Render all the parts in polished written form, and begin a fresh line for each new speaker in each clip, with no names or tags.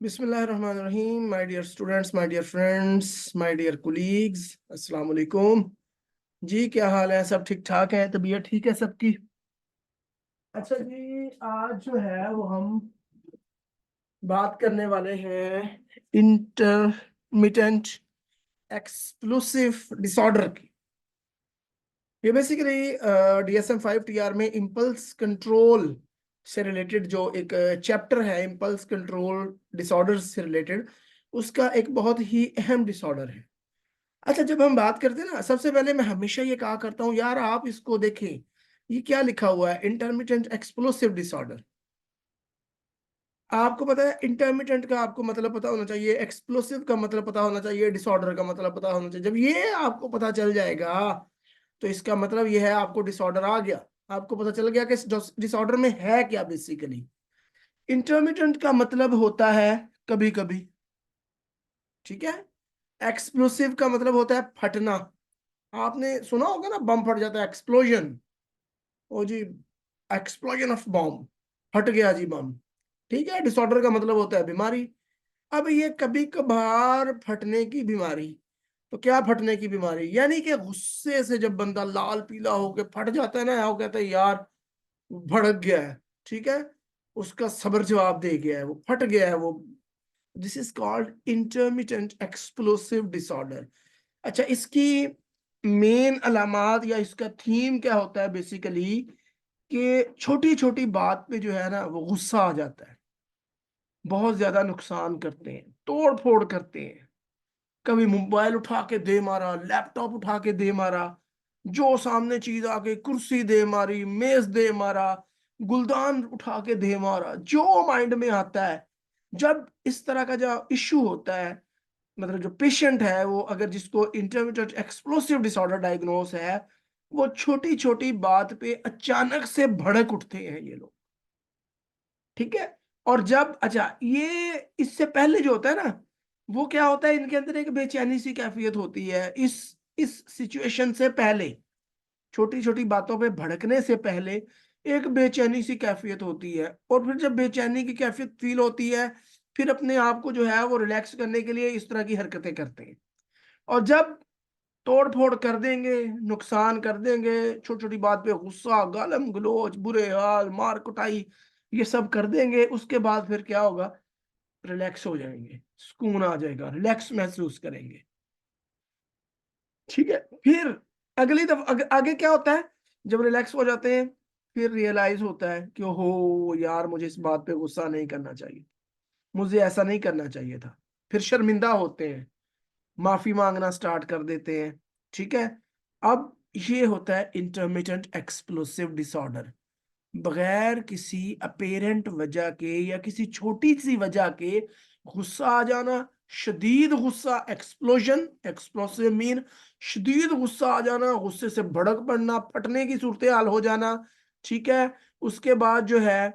बिस्मिल्लाहिर्रहमानिर्रहीम। My dear students, my dear friends, my dear colleagues, अस्सलाम वालेकुम जी। क्या हाल है? सब ठीक ठाक है? तबीयत ठीक है सबकी? अच्छा जी, आज जो है वो हम बात करने वाले हैं इंटरमिटेंट एक्सप्लोसिव डिसऑर्डर की। ये बेसिकली DSM-5 TR में इम्पल्स कंट्रोल से रिलेटेड जो एक चैप्टर है, इम्पल्स कंट्रोल डिसऑर्डर से रिलेटेड, उसका एक बहुत ही अहम डिसऑर्डर है। अच्छा, जब हम बात करते हैं ना, सबसे पहले मैं हमेशा ये कहा करता हूँ, यार आप इसको देखें, ये क्या लिखा हुआ है, इंटरमिटेंट एक्सप्लोसिव डिसऑर्डर। आपको पता है इंटरमिटेंट का आपको मतलब पता होना चाहिए, एक्सप्लोसिव का मतलब पता होना चाहिए, डिसऑर्डर का मतलब पता होना चाहिए। जब ये आपको पता चल जाएगा तो इसका मतलब ये है आपको डिसऑर्डर आ गया, आपको पता चल गया कि डिसऑर्डर में है क्या। बेसिकली इंटरमिटेंट का मतलब होता है कभी कभी, ठीक है। एक्सप्लोसिव का मतलब होता है फटना। आपने सुना होगा ना, बम फट जाता है, एक्सप्लोजन। ओ जी, एक्सप्लोजन ऑफ बॉम्ब, फट गया जी बम, ठीक है। डिसऑर्डर का मतलब होता है बीमारी। अब ये कभी कभार फटने की बीमारी, तो क्या फटने की बीमारी, यानी कि गुस्से से जब बंदा लाल पीला होके फट जाता है ना, वो कहता है यार भड़क गया है, ठीक है, उसका सब्र जवाब दे गया है, वो फट गया है वो। This is called intermittent explosive disorder. अच्छा, इसकी मेन अलामात या इसका थीम क्या होता है बेसिकली, कि छोटी छोटी बात पे जो है ना वो गुस्सा आ जाता है, बहुत ज्यादा नुकसान करते हैं, तोड़ फोड़ करते हैं। कभी मोबाइल उठा के दे मारा, लैपटॉप उठा के दे मारा, जो सामने चीज आके, कुर्सी दे मारी, मेज दे मारा, गुलदान उठा के दे मारा, जो माइंड में आता है। जब इस तरह का जो इश्यू होता है, मतलब जो पेशेंट है वो, अगर जिसको इंटरमिटेंट एक्सप्लोसिव डिसऑर्डर डायग्नोस है, वो छोटी छोटी बात पे अचानक से भड़क उठते हैं ये लोग, ठीक है। और जब, अच्छा, ये इससे पहले जो होता है ना, वो क्या होता है, इनके अंदर एक बेचैनी सी कैफियत होती है इस सिचुएशन से पहले। छोटी छोटी बातों पे भड़कने से पहले एक बेचैनी सी कैफियत होती है, और फिर जब बेचैनी की कैफियत फील होती है, फिर अपने आप को जो है वो रिलैक्स करने के लिए इस तरह की हरकतें करते हैं। और जब तोड़ फोड़ कर देंगे, नुकसान कर देंगे, छोटी छोटी बात पे गुस्सा, गालम गलोच, बुरे हाल, मार कुटाई, ये सब कर देंगे, उसके बाद फिर क्या होगा, रिलैक्स हो जाएंगे, सुकून आ जाएगा, रिलैक्स महसूस करेंगे, ठीक है। फिर अगली दफा आगे क्या होता है, जब रिलैक्स हो जाते हैं, फिर रियलाइज होता है कि हो यार, मुझे इस बात पे गुस्सा नहीं करना चाहिए, मुझे ऐसा नहीं करना चाहिए था। फिर शर्मिंदा होते हैं, माफी मांगना स्टार्ट कर देते हैं, ठीक है। अब ये होता है इंटरमिटेंट एक्सप्लोसिव डिसऑर्डर। बगैर किसी अपेरेंट वजह के या किसी छोटी सी वजह के गुस्सा आ जाना, शदीद गुस्सा, एक्सप्लोजन, एक्सप्लोसिव मीन शदीद गुस्सा आ जाना, गुस्से से भड़क पड़ना, फटने की सूरत हाल हो जाना, ठीक है। उसके बाद जो है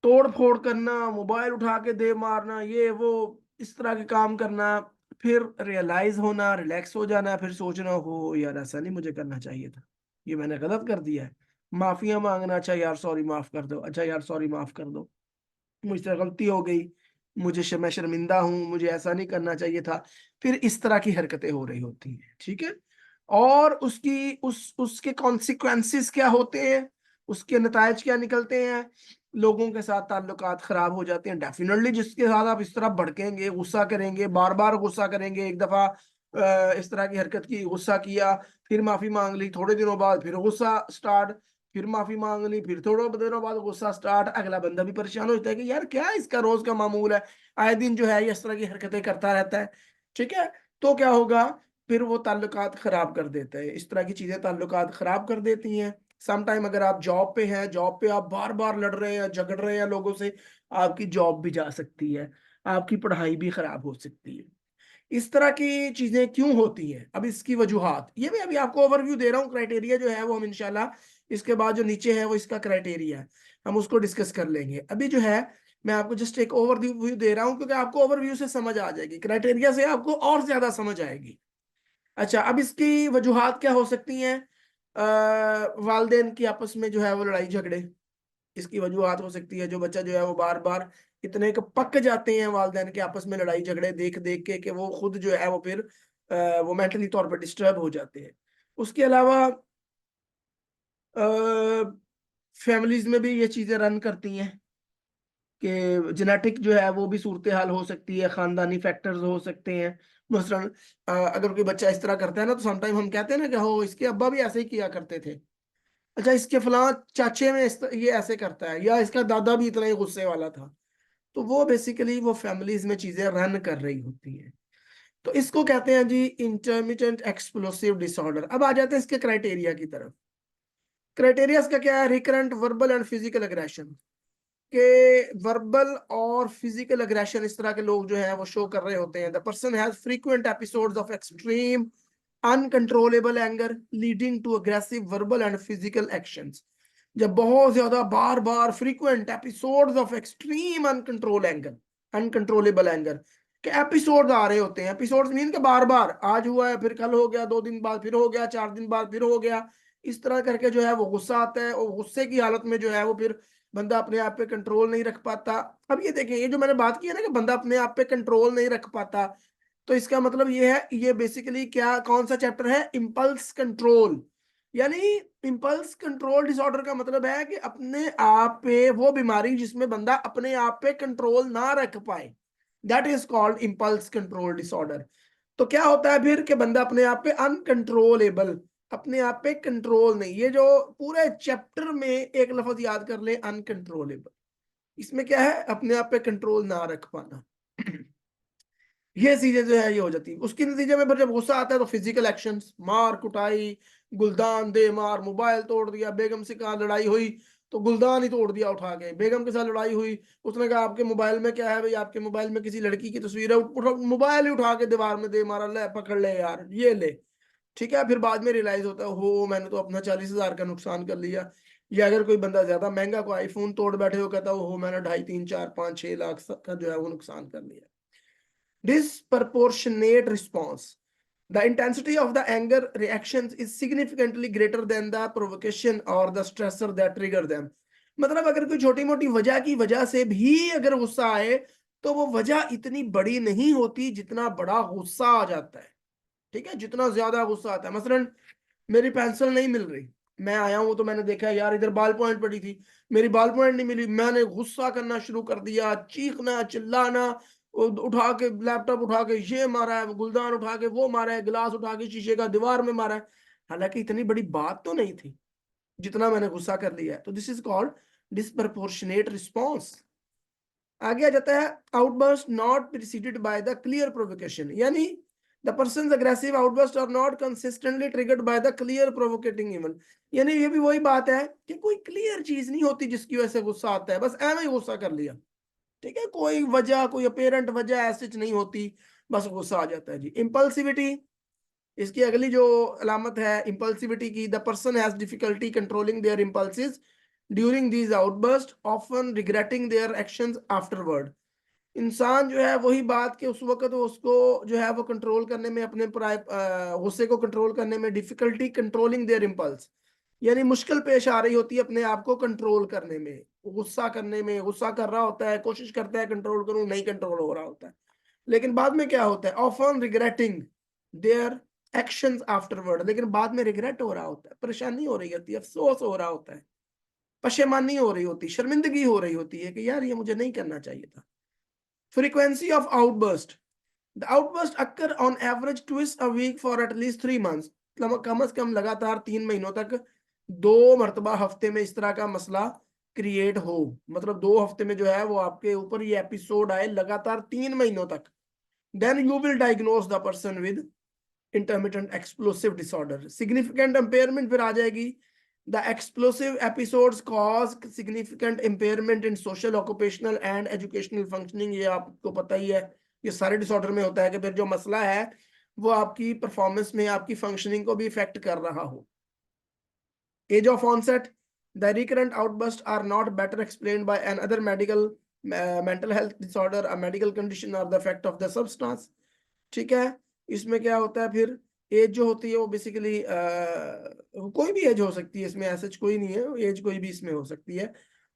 तोड़ फोड़ करना, मोबाइल उठा के दे मारना, ये वो, इस तरह के काम करना। फिर रियलाइज होना, रिलैक्स हो जाना, फिर सोचना हो यार ऐसा नहीं मुझे करना चाहिए था, ये मैंने गलत कर दिया है। माफिया मांगना, अच्छा यार सॉरी माफ कर दो, अच्छा यार सॉरी माफ कर दो, मुझसे गलती हो गई, मैं शर्मिंदा हूं, मुझे ऐसा नहीं करना चाहिए था। फिर इस तरह की हरकतें हो रही होती हैं, ठीक है। और उसकी उसके कॉन्सिक्वेंसेस क्या होते हैं, उसके नतायज क्या निकलते हैं, लोगों के साथ ताल्लुकात खराब हो जाते हैं डेफिनेटली। जिसके साथ आप इस तरह भड़केंगे, गुस्सा करेंगे, बार बार गुस्सा करेंगे, एक दफा इस तरह की हरकत की, गुस्सा किया, फिर माफी मांग ली, थोड़े दिनों बाद फिर गुस्सा स्टार्ट, फिर माफी मांग ली, फिर थोड़े दिनों बाद गुस्सा स्टार्ट, अगला बंदा भी परेशान होता है कि यार क्या इसका रोज का मामूल है, आए दिन जो है ये इस तरह की हरकतें करता रहता है, ठीक है। तो क्या होगा, फिर वो ताल्लुकात खराब कर देते हैं, इस तरह की चीजें ताल्लुकात खराब कर देती हैं। सम टाइम अगर आप जॉब पे हैं, जॉब पे आप बार बार लड़ रहे हैं, झगड़ रहे हैं लोगों से, आपकी जॉब भी जा सकती है, आपकी पढ़ाई भी खराब हो सकती है। इस तरह की चीजें क्यों होती हैं, अब इसकी वजूहात, ये मैं अभी आपको ओवरव्यू दे रहा हूँ, क्राइटेरिया जो है वो हम इंशाल्लाह इसके बाद जो नीचे है वो इसका क्राइटेरिया है, हम उसको डिस्कस कर लेंगे। अभी जो है मैं आपको जस्ट एक ओवरव्यू दे रहा हूँ, क्योंकि आपको ओवरव्यू से समझ आ जाएगी, क्राइटेरिया से आपको और ज्यादा समझ आएगी। अच्छा, अब इसकी वजूहात क्या हो सकती हैं, वालदेन की आपस में जो है वो लड़ाई झगड़े, इसकी वजूहत हो सकती है, जो बच्चा जो है वो बार बार इतने पक जाते हैं वालिदैन के आपस में लड़ाई झगड़े देख देख के कि वो खुद जो है वो फिर वो मेंटली तौर पर डिस्टर्ब हो जाते हैं। उसके अलावा फैमिलीज में भी ये चीजें रन करती हैं कि जेनेटिक जो है वो भी सूरत हाल हो सकती है, खानदानी फैक्टर्स हो सकते हैं। मसलन अगर कोई बच्चा इस तरह करता है ना, तो समटाइम हम कहते हैं ना कि हो इसके अब्बा भी ऐसे ही किया करते थे, अच्छा इसके फलां चाचे में ये ऐसे करता है, या इसका दादा भी इतना ही गुस्से वाला था। तो वो बेसिकली वो फैमिलीज में चीजें रन कर रही होती हैं। तो इसको कहते हैं जी इंटरमिटेंट एक्सप्लोसिव डिसऑर्डर। अब आ जाते हैं इसके क्राइटेरिया की तरफ। क्राइटेरिया इसका क्या है? Recurrent verbal and physical aggression, के वर्बल और फिजिकल अग्रेशन इस तरह के लोग जो हैं वो शो कर रहे होते हैं। The person has frequent episodes of extreme uncontrollable anger leading to aggressive verbal and physical actions. जब बहुत ज्यादा बार बार frequent episodes of extreme uncontrollable anger के एपिसोड आ रहे होते हैं। एपिसोड्स मीन के बार बार, आज हुआ है फिर कल हो गया, 2 दिन बाद फिर हो गया, 4 दिन बाद फिर हो गया, इस तरह करके जो है वो गुस्सा आता है, और गुस्से की हालत में जो है वो फिर बंदा अपने आप पे कंट्रोल नहीं रख पाता। अब ये देखें, ये जो मैंने बात की है ना कि बंदा अपने आप पे कंट्रोल नहीं रख पाता, तो इसका मतलब ये है, ये बेसिकली क्या, कौन सा चैप्टर है? Impulse control. यानी इंपल्स कंट्रोल डिसऑर्डर का मतलब है कि अपने आप पे वो बीमारी जिसमें बंदा अपने आप पे कंट्रोल ना रख पाए, that is called impulse control disorder. तो क्या होता है फिर कि बंदा अपने आप पे अनकंट्रोलेबल, अपने आप पे कंट्रोल नहीं। ये जो पूरे चैप्टर में एक लफ्ज याद कर ले, अनकंट्रोलेबल, इसमें क्या है? अपने आप पे कंट्रोल ना रख पाना। ये चीजें जो है ये हो जाती है। उसके नतीजे में फिर जब गुस्सा आता है तो फिजिकल एक्शंस, मार कुटाई, गुलदान दे मार, मोबाइल तोड़ दिया, बेगम से कहा लड़ाई हुई तो गुलदान ही तोड़ दिया उठा के, बेगम के साथ लड़ाई हुई, उसने कहा आपके मोबाइल में क्या है भाई, आपके मोबाइल में किसी लड़की की तस्वीर है, मोबाइल ही उठा के दीवार में दे मारा, ले पकड़ ले यार ये ले। ठीक है, फिर बाद में रियलाइज होता है हो मैंने तो अपना 40,000 का नुकसान कर लिया। या अगर कोई बंदा ज्यादा महंगा को आईफोन तोड़ बैठे हो, कहता हो मैंने 2.5 3 4 5 6 लाख का जो है वो नुकसान कर लिया। Disproportionate response. The intensity of the anger reactions is significantly greater than the provocation or the stressor that trigger them. मतलब अगर कोई छोटी मोटी वजह की वजह से भी अगर गुस्सा आए, तो वो वजह इतनी बड़ी नहीं होती जितना बड़ा गुस्सा आ जाता है। ठीक है, जितना ज्यादा गुस्सा आता है। मसलन मेरी पेंसिल नहीं मिल रही, मैं आया हूं तो मैंने देखा यार इधर बॉल पॉइंट पड़ी थी, मेरी बॉल पॉइंट नहीं मिली, मैंने गुस्सा करना शुरू कर दिया, चीखना चिल्लाना, उठा के लैपटॉप उठा के ये मारा है, गुलदान उठा के वो मारा है, गिलास उठा के शीशे का दीवार में मारा है। हालांकि इतनी बड़ी बात तो नहीं थी जितना मैंने गुस्सा कर लिया है। तो this is called disproportionate response. आगे आ जाता है outburst not preceded by the clear provocation, यानी the person's aggressive outbursts are not consistently triggered by the clear provocating event। यानी ये भी वही बात है कि कोई क्लियर चीज नहीं होती जिसकी वजह से गुस्सा आता है, बस ऐਵੇਂ ही गुस्सा कर लिया। ठीक है, कोई वजह, कोई अपेरेंट वजह ऐसी नहीं होती, बस गुस्सा आ जाता है जी। इंपल्सिविटी, इसकी अगली जो अलामत है इंपल्सिविटी की, the person has difficulty controlling their impulses during these outburst, often regretting their actions afterward. इंसान जो है वही बात कि उस वक्त उसको जो है वो कंट्रोल करने में, अपने गुस्से को कंट्रोल करने में डिफिकल्टी कंट्रोलिंग देयर इंपल्स, यानी मुश्किल पेश आ रही होती है अपने आप को कंट्रोल करने में, गुस्सा करने में। गुस्सा कर रहा होता है, कोशिश करता है कंट्रोल करूं, नहीं कंट्रोल हो रहा होता है, लेकिन बाद में क्या होता है? Often regretting their actions afterward, लेकिन बाद में रिग्रेट हो रहा होता है, परेशानी हो रही होती है, अफसोस हो रहा होता है, पशेमानी हो रही होती, शर्मिंदगी हो रही होती है कि यार ये मुझे नहीं करना चाहिए था। Frequency of outburst. The outburst occur on average twice a week for at least 3 months. कम से कम लगातार 3 महीनों तक 2 मरतबा हफ्ते में इस तरह का मसला क्रिएट हो, मतलब 2 हफ्ते में जो है वो आपके ऊपर ये एपिसोड आए लगातार 3 महीनों तक, then you will diagnose the person with intermittent explosive disorder। significant impairment फिर आ जाएगी। The explosive episodes cause significant impairment in social, occupational and educational functioning। ये आपको पता ही है, ये सारे डिसऑर्डर में होता है कि फिर जो मसला है वो आपकी परफॉर्मेंस में, आपकी फंक्शनिंग को भी इफेक्ट कर रहा हो। Age of onset, the recurrent outbursts are not better explained by another medical mental health disorder, a medical condition or the effect of the substance। ठीक है, इसमें क्या होता है फिर? एज जो होती है वो बेसिकली कोई भी एज हो सकती है, इसमें ऐसा कोई नहीं है, एज कोई भी इसमें हो सकती है।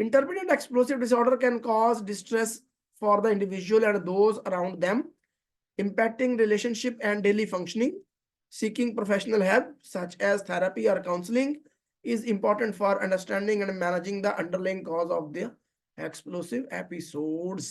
Intermittent explosive disorder can cause distress for the individual and those around them, impacting relationship and daily functioning. Seeking professional help, such as therapy or counseling, is important for understanding and managing the underlying cause of the explosive episodes.